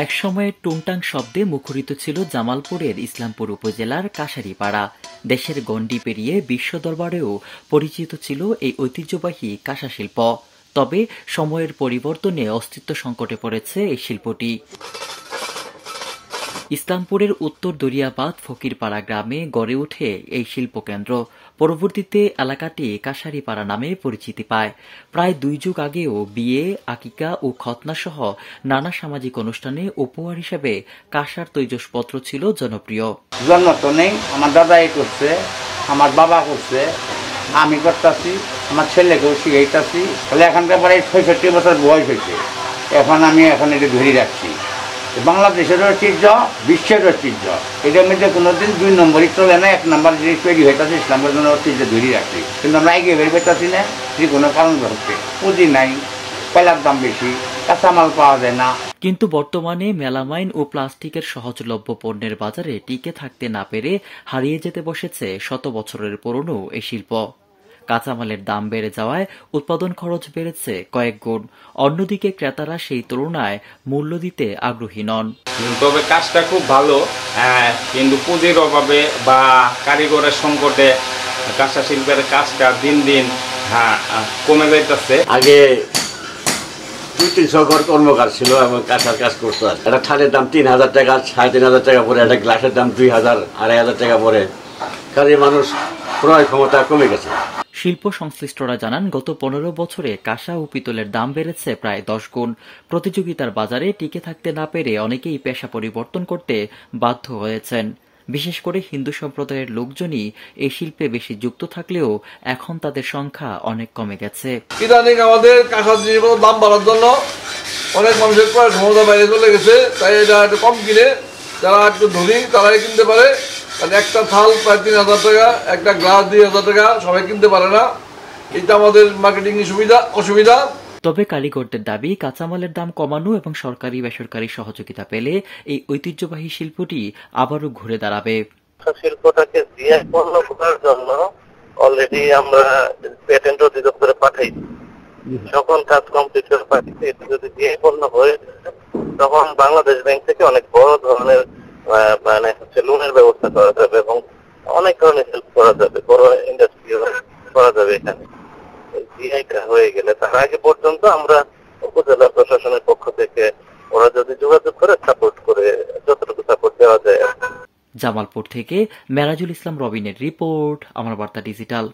একসময়ে টুংটাং শব্দে মুখরিত ছিল জামালপুরের ইসলামপুর উপজেলার কাশারিপাড়া। দেশের গণ্ডি পেরিয়ে বিশ্ব দরবারেও পরিচিত ছিল এই ঐতিহ্যবাহী কাঁসা শিল্প। তবে সময়ের পরিবর্তনে অস্তিত্ব সংকটে পড়েছে এই শিল্পটি। ইসলামপুরের উত্তর দরিয়াবাদ ফকিরপাড়া গ্রামে গড়ে ওঠে এই শিল্পকেন্দ্র। পরবর্তীতে এলাকাটি কাশারিপাড়া নামে পরিচিতি পায়। প্রায় 2 যুগ আগেও বিয়ে, আকিকা ও খতনা সহ নানা সামাজিক অনুষ্ঠানে উপহার হিসেবে কাঁসার তৈজসপত্র ছিল জনপ্রিয়। জন্ম তো নেই, আমার দাদাই করছে, আমার বাবা করছে, আমি করতেছি, আমার ছেলেকেও শিখাইতেছি। তাহলে এখানকার পরে 65 বছর বয়স হয়েছে, এখন আমি এখন এটা ধরে রাখছি। বাংলাদেশের ঐতিহ্য, বিশ্বের ঐতিহ্য, এটার মধ্যে কোনোদিন 2 নম্বরই চলে না। 1 নম্বর জিনিস তৈরি হইতেছে ইসলামের জন্য ঐতিহ্য ধরে রাখছি, কিন্তু আমরা এগিয়ে বের পেতেছি না। যে কোনো কারণ হচ্ছে পুঁজি নাই, কয়লার দাম বেশি, কাঁচামাল পাওয়া যায় না। কিন্তু বর্তমানে মেলামাইন ও প্লাস্টিকের সহজলভ্য পণ্যের বাজারে টিকে থাকতে না পেরে হারিয়ে যেতে বসেছে শত বছরের পুরনো এই শিল্প। কাঁচামালের দাম বেড়ে যাওয়ায় উৎপাদন খরচ বেড়েছে কয়েক গুণ। অন্যদিকে ক্রেতারা সেই তুলনায় মূল্য দিতে আগ্রহী নন। তবে কাজটা খুব ভালো, কিন্তু পুঁজির অভাবে বা কারিগরের সংকটে কাঁসা শিল্পের কাজটা দিন দিন কমে যাইতেছে। আগে 200-300 ঘর কর্মকার ছিল এবং কাঁসার কাজ করতো। একটা থালের দাম 3000 টাকা, 3500 টাকা পরে, একটা গ্লাসের দাম 2000-2500 টাকা পরে। কাজে মানুষ ক্রয় ক্ষমতা কমে গেছে। শিল্প সংশ্লিষ্টরা জানান, গত 15 বছরে কাঁসা ও পিতলের দাম বেড়েছে প্রায় 10 গুণ। প্রতিযোগিতার বাজারে টিকে থাকতে না পেরে অনেকেই পেশা পরিবর্তন করতে বাধ্য হয়েছেন। বিশেষ করে হিন্দু সম্প্রদায়ের লোকজনই এই শিল্পে বেশি যুক্ত থাকলেও এখন তাদের সংখ্যা অনেক কমে গেছে। ইদানিং আমাদের কাঁসার জিনিসপত্রের দাম বাড়ার জন্য অনেক মানুষের ক্রয় ক্ষমতা বাইরে চলে গেছে, তাই এটা একটু কম কিনে যারা একটু ধনী তারাই কিনতে পারে। একটা থাল প্রায় 3000 টাকা, একটা গ্লাস 2000 টাকা, সবাই কিনতে পারে না। এটা আমাদের মার্কেটিং অসুবিধা। তবে কারিগরদের দাবি, কাঁচামালের দাম কমানো এবং সরকারি বেসরকারি সহযোগিতা পেলে এই ঐতিহ্যবাহী শিল্পটি আবারও ঘুরে দাঁড়াবে। শিল্পটাকে জিআই পণ্য করার জন্য অলরেডি আমরা পেটেন্ট অধিদপ্তরে পাঠাই। যখন কাজ কমপ্লিট করে পাঠিয়েছি, এটা যদি জিআই পণ্য হয়ে তখন বাংলাদেশ ব্যাংক থেকে অনেক বড় ধরনের লোনের ব্যবস্থা করা যাবে এবং অনেক ধরনের হেল্প করা যাবে, বড় ইন্ডাস্ট্রি করা যাবে এখানে। জিআইটা হয়ে গেলে তার আগে পর্যন্ত আমরা উপজেলা প্রশাসনের পক্ষ থেকে ওরা যদি যোগাযোগ করে সাপোর্ট করে যতটুকু সাপোর্ট দেওয়া যায়। জামালপুর থেকে মেরাজুল ইসলাম রবিনের রিপোর্ট, আমার বার্তা ডিজিটাল।